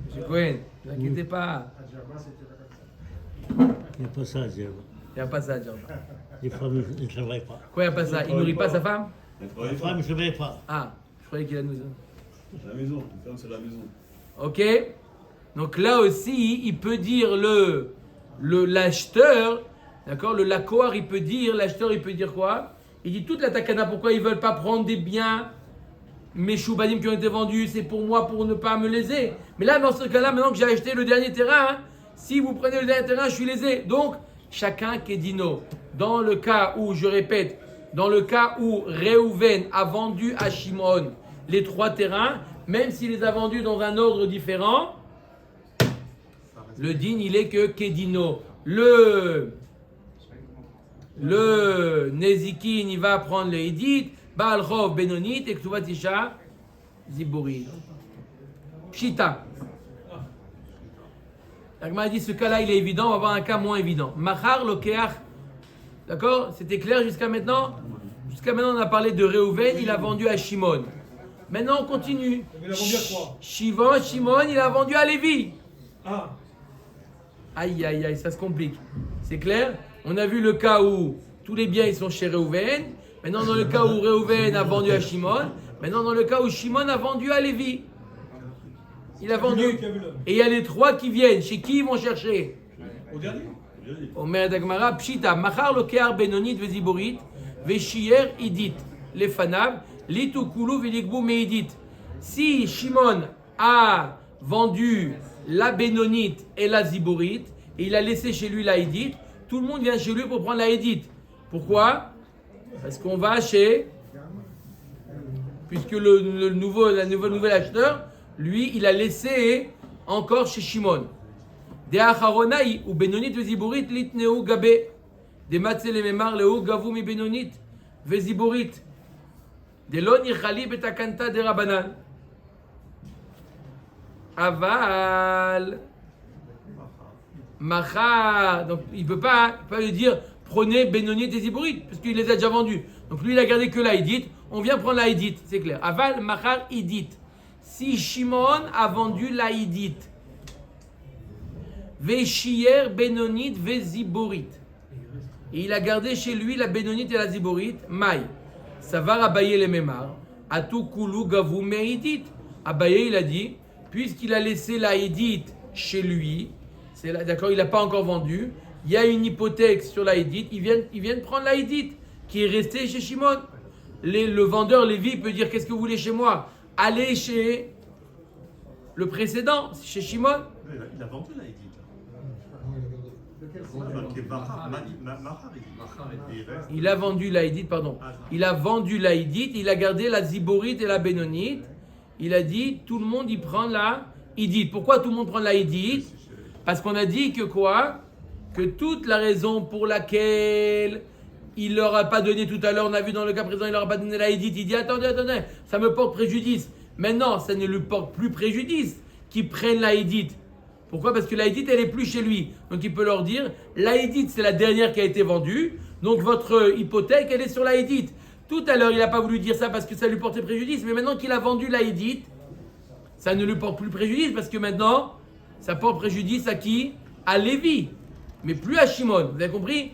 Monsieur Cohen, ne vous inquiétez pas. Il n'y a pas ça à dire. Il n'y a pas ça, Djerba. Les femmes ne travaillent pas. Quoi, il n'y a pas ça? Il ne nourrit pas sa femme? Les femmes ne travaillent pas. Ah, je croyais qu'il a nous. C'est la maison, une femme c'est la maison. Ok. Donc là aussi, il peut dire l'acheteur, d'accord, le lakoar, il peut dire, l'acheteur, il peut dire quoi? Il dit toute la takana, pourquoi ils ne veulent pas prendre des biens Meshubadim qui ont été vendus, c'est pour moi, pour ne pas me léser. Mais là, dans ce cas-là, maintenant que j'ai acheté le dernier terrain, si vous prenez le dernier terrain, je suis lésé. Donc, chacun qui est dino. Dans le cas où, je répète, dans le cas où Réhouven a vendu à Shimon les 3 terrains, même s'il les a vendus dans un ordre différent, le din, il est que Kedino. Le Nezikin, il va prendre le Hidit, Baal Chov Benonit et Ktuvat Isha Ziburi. Pshita. L'Agma dit ce cas-là il est évident, on va voir un cas moins évident. Machar Lokeach. D'accord? C'était clair jusqu'à maintenant? Jusqu'à maintenant on a parlé de Réhouven, il a vendu à Shimon. Maintenant on continue. Il a vendu à quoi? Shimon, il a vendu à Lévi. Ah. Aïe, aïe, aïe, ça se complique. C'est clair? On a vu le cas où tous les biens ils sont chez Réhouven. Maintenant, dans le cas où Réhouven a vendu à Shimon. Maintenant, dans le cas où Shimon a vendu à Lévi. Il a vendu. Et il y a les 3 qui viennent. Chez qui ils vont chercher? Au dernier. Omer Dagmara, Pshita, Machar Lokear Benonit Veziborit, Veshier Idit, Lefanav, Litukulu Velikbu Meidit. Si Shimon a vendu la Benonite et la Ziborit, et il a laissé chez lui la Hédite, tout le monde vient chez lui pour prendre la Hédite. Pourquoi? Parce qu'on va chez... Puisque le nouvel acheteur, lui, il a laissé encore chez Shimon. De Acharonai ou Benonit veziborit litneu gabe. De matze le memar leu gavu mi Benonit veziborit. De lo nichali betakanta de Rabanan. Aval. Machar. Donc il ne peut pas lui dire prenez Benonit et Ziborit, parce qu'il les a déjà vendus. Donc lui, il a gardé que la Hédite. On vient prendre la Hédite, c'est clair. Aval, Machar, Hédite. Si Shimon a vendu la Hédite, Veshier, Benonit, Veziborit, et il a gardé chez lui la Benonite et la Ziborit, Maï, ça va rabailler les mémars. Atou Koulou, Gavou, Méhidite. Abaye, il a dit, puisqu'il a laissé la Hédite chez lui, d'accord, il n'a pas encore vendu, il y a une hypothèque sur la Hédite, ils viennent prendre la Hédite qui est restée chez Shimon. Le vendeur Lévi peut dire qu'est-ce que vous voulez chez moi? Allez chez le précédent, chez Shimon. Il a vendu la Hédite. Il a vendu la Hédite, pardon. Il a vendu la Hédite, il a gardé la Ziborite et la Benonite. Il a dit tout le monde y prend la Hédite. Pourquoi tout le monde prend la Hédite? Parce qu'on a dit que quoi? Que toute la raison pour laquelle il leur a pas donné tout à l'heure, on a vu dans le cas présent, il leur a pas donné la Hédite. Il dit attendez, ça me porte préjudice. Maintenant, ça ne lui porte plus préjudice qu'ils prennent la Hédite. Pourquoi? Parce que la Hédite, elle est plus chez lui. Donc il peut leur dire la Hédite, c'est la dernière qui a été vendue. Donc votre hypothèque, elle est sur la Hédite. Tout à l'heure, il n'a pas voulu dire ça parce que ça lui portait préjudice. Mais maintenant qu'il a vendu la Hédite, ça ne lui porte plus préjudice parce que maintenant, ça porte préjudice à qui? À Lévi, mais plus à Shimon. Vous avez compris?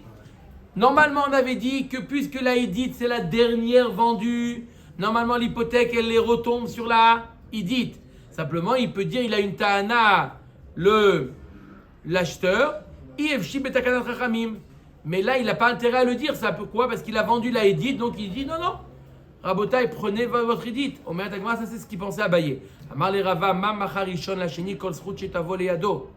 Normalement, on avait dit que puisque la Hédite, c'est la dernière vendue, normalement, l'hypothèque, elle les retombe sur la Hédite. Simplement, il peut dire, il a une ta'ana, l'acheteur, ifshi betakanat chachamim. Mais là, il n'a pas intérêt à le dire. Ça, pourquoi? Parce qu'il a vendu la Hédite, donc il dit non. Rabotai, prenez votre Hédite. Omer Tagmara, ça c'est ce qu'il pensait à Abaye. Amar le Rava, ma macharishon la sheni kol zchut shetavo leyado.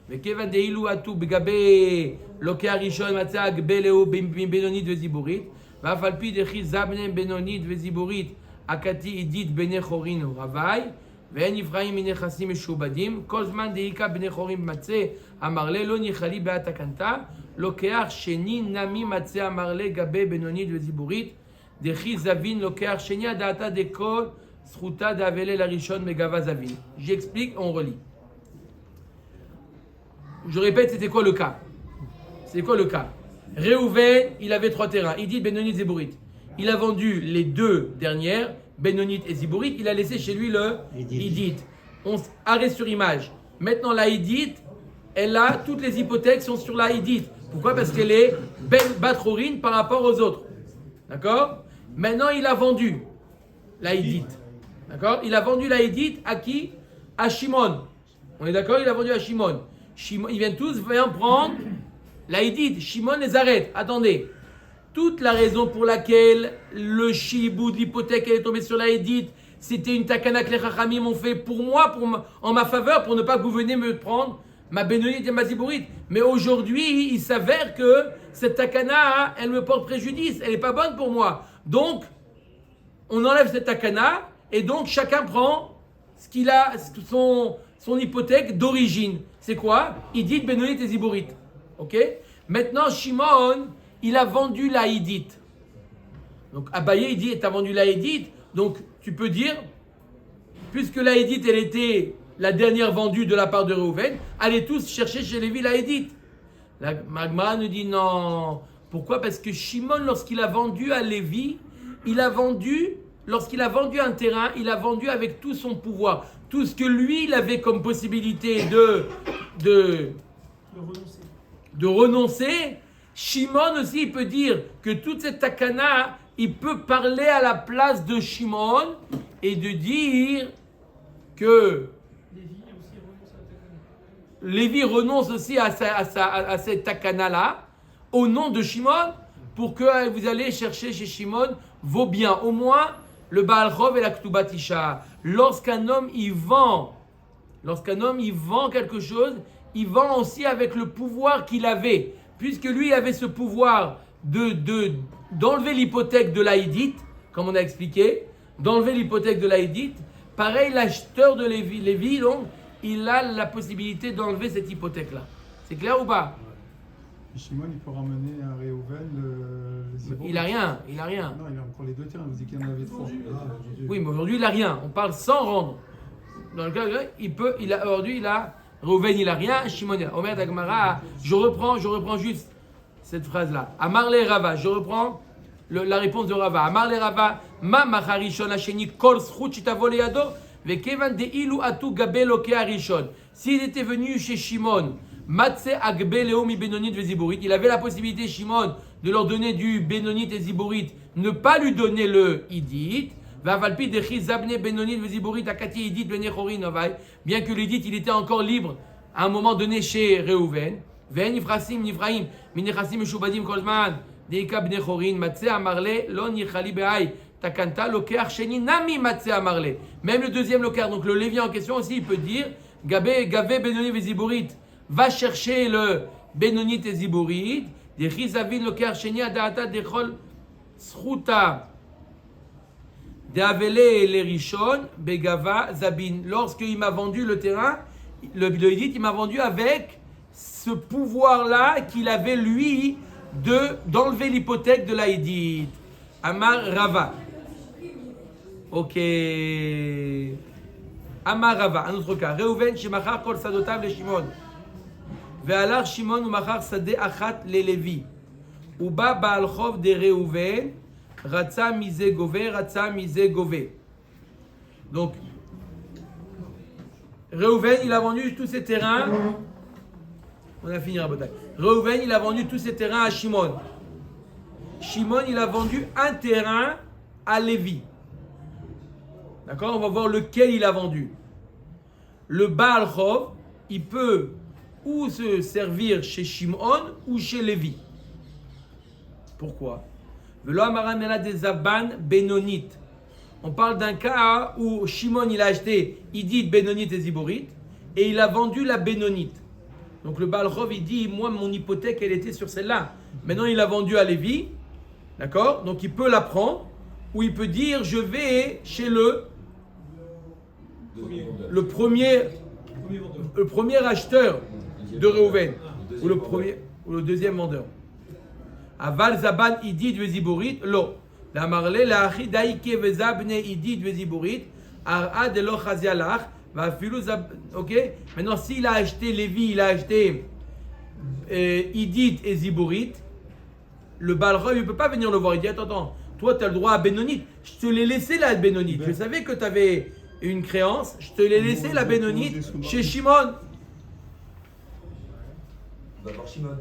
וכיוון דאילו עטו בגבי לוקח ראשון מצא הגבלהו בינונית וזיבורית ואף על פי דכי זבנה בינונית וזיבורית הכתי עידית בני חורין ורווי ואין נבחרים מנכסים משובדים כל זמן דאיקה בני חורין מצא המרלה לא ניחלי בעת הקנתה לוקח שני נמי מצא המרלה גבי בינונית וזיבורית דכי זבין לוקח שני הדעתה דכל זכותה דאבלה לראשון מגבה זבין. J'explique, on relit. Je répète, c'était quoi le cas? C'est quoi le cas? Réhouven, il avait 3 terrains. Il dit Benonit, Ziborit. Il a vendu les 2 dernières, Benonit et Ziborit. Il a laissé chez lui le Hédite. On arrête sur image. Maintenant, la Hédite, toutes les hypothèques sont sur la Hédite. Pourquoi? Parce qu'elle est Ben Batrorin par rapport aux autres. D'accord? Maintenant, il a vendu la Hédite. D'accord? Il a vendu la Hédite à qui? À Shimon. On est d'accord? Il a vendu à Shimon. Ils viennent tous prendre la Hédite. Shimon les arrête. Attendez. Toute la raison pour laquelle le shibou de l'hypothèque est tombé sur la Hédite, c'était une takana que les chachamim ont fait pour moi, en ma faveur, pour ne pas que vous veniez me prendre ma Benonite et ma Zibourite. Mais aujourd'hui, il s'avère que cette takana, elle me porte préjudice. Elle n'est pas bonne pour moi. Donc, on enlève cette takana et donc chacun prend ce qu'il a, son hypothèque d'origine. C'est quoi? Hédite, Benonite et Zibourite. Ok? Maintenant, Shimon, il a vendu la Hédite. Donc, Abaye, il dit, tu as vendu la Hédite. Donc, tu peux dire, puisque la Hédite, elle était la dernière vendue de la part de Réhouven, allez tous chercher chez Lévi la Hédite. La Magma nous dit non. Pourquoi? Parce que Shimon, lorsqu'il a vendu à Lévi, lorsqu'il a vendu un terrain, il a vendu avec tout son pouvoir. Tout ce que lui, il avait comme possibilité de renoncer, Shimon aussi, il peut dire que toute cette takana, il peut parler à la place de Shimon et de dire que Lévi renonce aussi à cette takana-là, au nom de Shimon, pour que vous allez chercher chez Shimon vos biens. Au moins, le Baal Chov et la Ktubat Isha. Lorsqu'un homme, il vend Lorsqu'un homme, il vend quelque chose, il vend aussi avec le pouvoir qu'il avait. Puisque lui avait ce pouvoir d'enlever l'hypothèque de l'Aïdite, comme on a expliqué, d'enlever l'hypothèque de l'Aïdite. Pareil, l'acheteur de Lévi, donc, il a la possibilité d'enlever cette hypothèque-là. C'est clair ou pas? Shimon, il peut ramener à Réhouven les Zibor. Il a rien. Non, il a encore les 2 terrains, vous dites qu'il y en avait 3. Oui, mais aujourd'hui, il a rien. On parle sans rendre. Dans le cas, aujourd'hui, il a Réhouven, il a rien. Shimon, Omer Dagmara, je reprends juste cette phrase-là. Amar le Rava, je reprends la réponse de Rava. Amar le Rava, ma macharishon hasheni kol zchut shitavo leyado vekevan deilu atu gabe loke harishon. S'il était venu chez Shimon, matse agbe leomi benonit veziborit, il avait la possibilité, Shimon, de leur donner du benonit et ziborit, ne pas lui donner le idit. Bien que l'idit, il était encore libre à un moment donné chez Réhouven. Même le deuxième locar, donc le Lévi en question aussi, il peut dire Gabé Benoni Veziborit, va chercher le Benonit et Ziborit, des Chizavin locar Sheni Adata Dechol Sruta. Les Rishon, Begava, Zabin. Lorsqu'il m'a vendu le terrain, le Hidit, il m'a vendu avec ce pouvoir-là qu'il avait, lui, d'enlever l'hypothèque de la Hidit. Amar Rava. Ok. Amar Rava, un autre cas. Reuven, Shemachar, Kol Sadotav, le Shimon. Ve'alar Shimon, ou Machar, Sade Achat, le Levi. Uba Baal Chov de Reuven. Ratsa mise gové, ratsa mise gové. Donc, Réhouven, il a vendu tous ses terrains. On a fini la bataille. Réhouven, il a vendu tous ses terrains à Shimon. Shimon, il a vendu un terrain à Lévi. D'accord? On va voir lequel il a vendu. Le Baal Chov, il peut ou se servir chez Shimon ou chez Lévi. Pourquoi? On parle d'un cas où Shimon il a acheté Idit, Benonite et Ziborit et il a vendu la Benonite. Donc le Baal Chov il dit moi mon hypothèque elle était sur celle-là. Maintenant il a vendu à Lévi, d'accord? Donc il peut la prendre ou il peut dire je vais chez le premier acheteur de Réhouven ou le deuxième vendeur. Aval zaban idit veziborit lo. La marle la achi daike vezabne idit veziborit. Ara de lo chazialach. Va filu zab. Ok. Maintenant, s'il a acheté Lévi, il a acheté idit et ziborit. Le Baal Chov, il ne peut pas venir le voir. Il dit attends, toi tu as le droit à Benonite. Je te l'ai laissé la Benonite. Je savais que tu avais une créance. Je te l'ai laissé la Benonite chez Shimon. On va voir Shimon.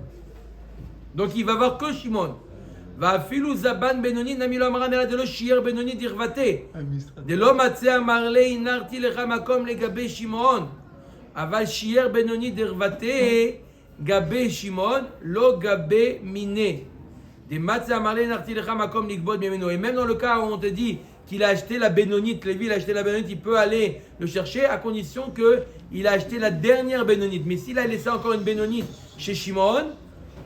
Donc il va voir que Shimon. Va filu zaban benoni namilo amaranela de lo shier benoni dirvate. De lo matse amarle inarti lecha makom legabe Shimon. Aval shier benoni dirvate gabe Shimon lo gabe mine. De matse amarle inarti lecha makom ligbod memeno. Et même dans le cas où on te dit qu'il a acheté la Bénonite, Lévi il a acheté la Bénonite, il peut aller le chercher à condition qu'il a acheté la dernière Bénonite. Mais s'il a laissé encore une Bénonite chez Shimon,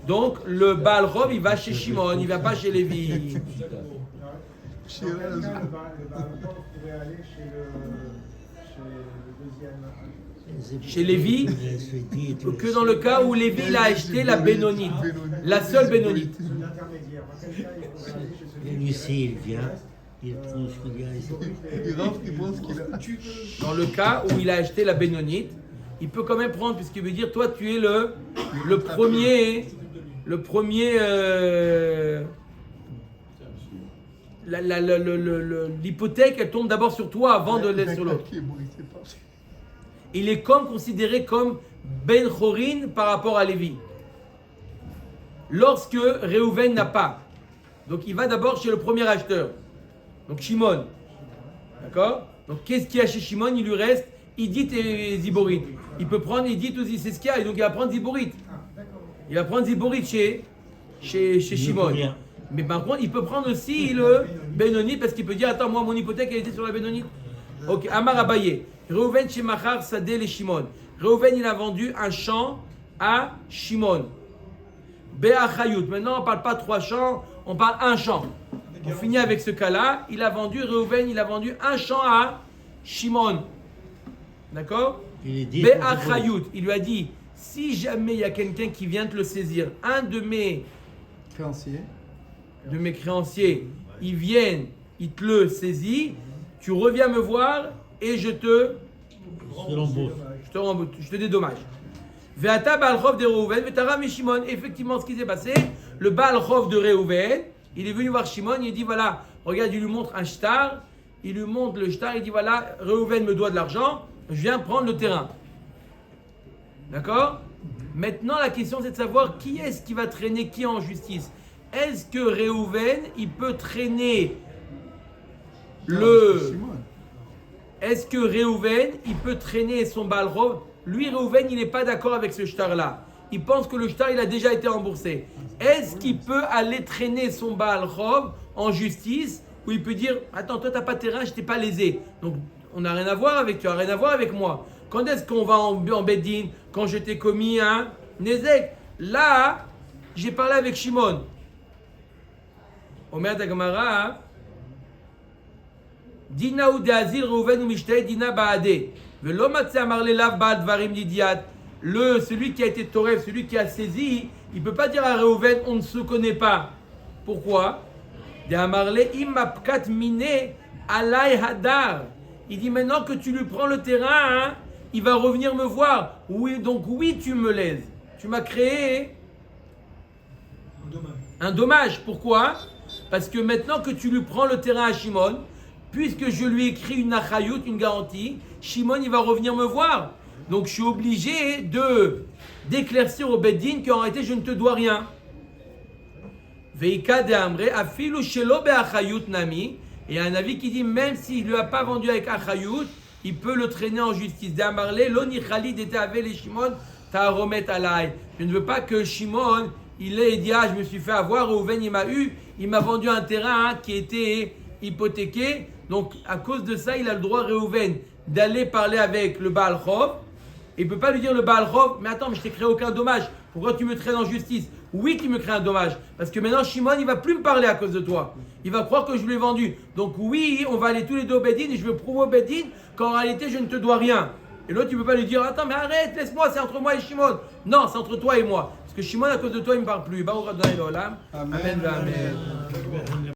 donc le Baal Chov il va chez Shimon, il ne va pas chez Lévi. Chez le Baal Chov pouvait aller chez le deuxième. Chez Lévi, que dans le cas où Lévi il a acheté la Bénonite, la seule Bénonite. L'intermédiaire. Dans quel cas il pouvait aller chez celui Lui, il vient, il prend ce qu'il y a ici. Il rentre, il pense qu'il a. Dans le cas où il a acheté la Bénonite, il peut quand même prendre, puisqu'il veut dire, toi tu es le premier, l'hypothèque elle tombe d'abord sur toi avant de laisser sur l'autre. Il est comme considéré comme Ben Chorin par rapport à Lévi. Lorsque Réhouven n'a pas, donc il va d'abord chez le premier acheteur, donc Shimon. D'accord? Donc qu'est-ce qu'il y a chez Shimon? Il lui reste Idit et Ziborit. Il peut prendre Idit ou c'est ce qu'il y a, et donc il va prendre Ziborit. Il va prendre Ziborit chez Shimon. Mais par contre, il peut prendre aussi le Benoni parce qu'il peut dire attends, moi mon hypothèque elle était sur la Benoni. Ok, Amar Abaye. Reuven shemachar sadeh le Shimon. Reuven, il a vendu un champ à Shimon. Be'achayut. Maintenant, on ne parle pas 3 champs, on parle un champ. On finit avec ce cas-là. Il a vendu, Reuven, il a vendu un champ à Shimon. D'accord? Be'achayut. Il lui a dit, si jamais il y a quelqu'un qui vient te le saisir, un de mes créanciers, ils viennent, ils te le saisissent, tu reviens me voir et je te rembourse, je te dédommage. Ve'ata Baal Chov de Reuven, ve'tara mi Shimon. Effectivement, ce qui s'est passé, le Baal Chov de Reuven, il est venu voir Shimon, il dit voilà, regarde, il lui montre un shtar, il lui montre le shtar, il dit voilà, Reuven me doit de l'argent, je viens prendre le terrain. D'accord? Maintenant, la question c'est de savoir qui est-ce qui va traîner qui en justice. Est-ce que Reuven, il peut traîner Est-ce que Reuven, il peut traîner son Baal Chov? Lui, Reuven, il n'est pas d'accord avec ce shtar-là. Il pense que le shtar, il a déjà été remboursé. Est-ce qu'il peut aller traîner son Baal Chov en justice où il peut dire attends, toi, tu n'as pas de terrain, je t'ai pas lésé. Donc, on n'a rien à voir avec toi, rien à voir avec moi. Quand est-ce qu'on va en Beddin? Quand je t'ai commis un Nezek. Là, j'ai parlé avec Shimon. Omer Dagamara. Dina ou deazil Reuven ou Mishteh Dina Baadeh. Velo matze amar lelav baal dvarim didiat. Celui qui a été toref, celui qui a saisi, il ne peut pas dire à Reuven on ne se connaît pas. Pourquoi? De amarle imapkat mine alay hadar. Il dit maintenant que tu lui prends le terrain, il va revenir me voir. Oui, donc oui, tu me lèses. Tu m'as créé un dommage. Pourquoi? Parce que maintenant que tu lui prends le terrain à Shimon, puisque je lui ai écrit une achayut, une garantie, Shimon il va revenir me voir. Donc je suis obligé d'éclaircir au Beddin qu'en réalité je ne te dois rien. Veika de Amre, afilu shelo be'achayut nami. Et il y a un avis qui dit même s'il ne lui a pas vendu avec achayut, il peut le traîner en justice. De Amarle, lo nichali d'ete avel et Shimon ta'aromet alay. Je ne veux pas que Shimon il ait dit je me suis fait avoir, Reuven il m'a vendu un terrain qui était hypothéqué. Donc, à cause de ça, il a le droit, Reuven, d'aller parler avec le Baal Chov. Il ne peut pas lui dire le Baal Chov, mais attends, mais je t'ai créé aucun dommage. Pourquoi tu me traînes en justice? Oui, tu me crées un dommage. Parce que maintenant, Shimon, il ne va plus me parler à cause de toi. Il va croire que je lui ai vendu. Donc oui, on va aller tous les deux au Beddin et je vais prouver au Beddin qu'en réalité, je ne te dois rien. Et l'autre, tu ne peux pas lui dire, attends, mais arrête, laisse-moi, c'est entre moi et Shimon. Non, c'est entre toi et moi. Parce que Shimon, à cause de toi, il ne me parle plus. Baruch Adonai Olam. Amen. Amen.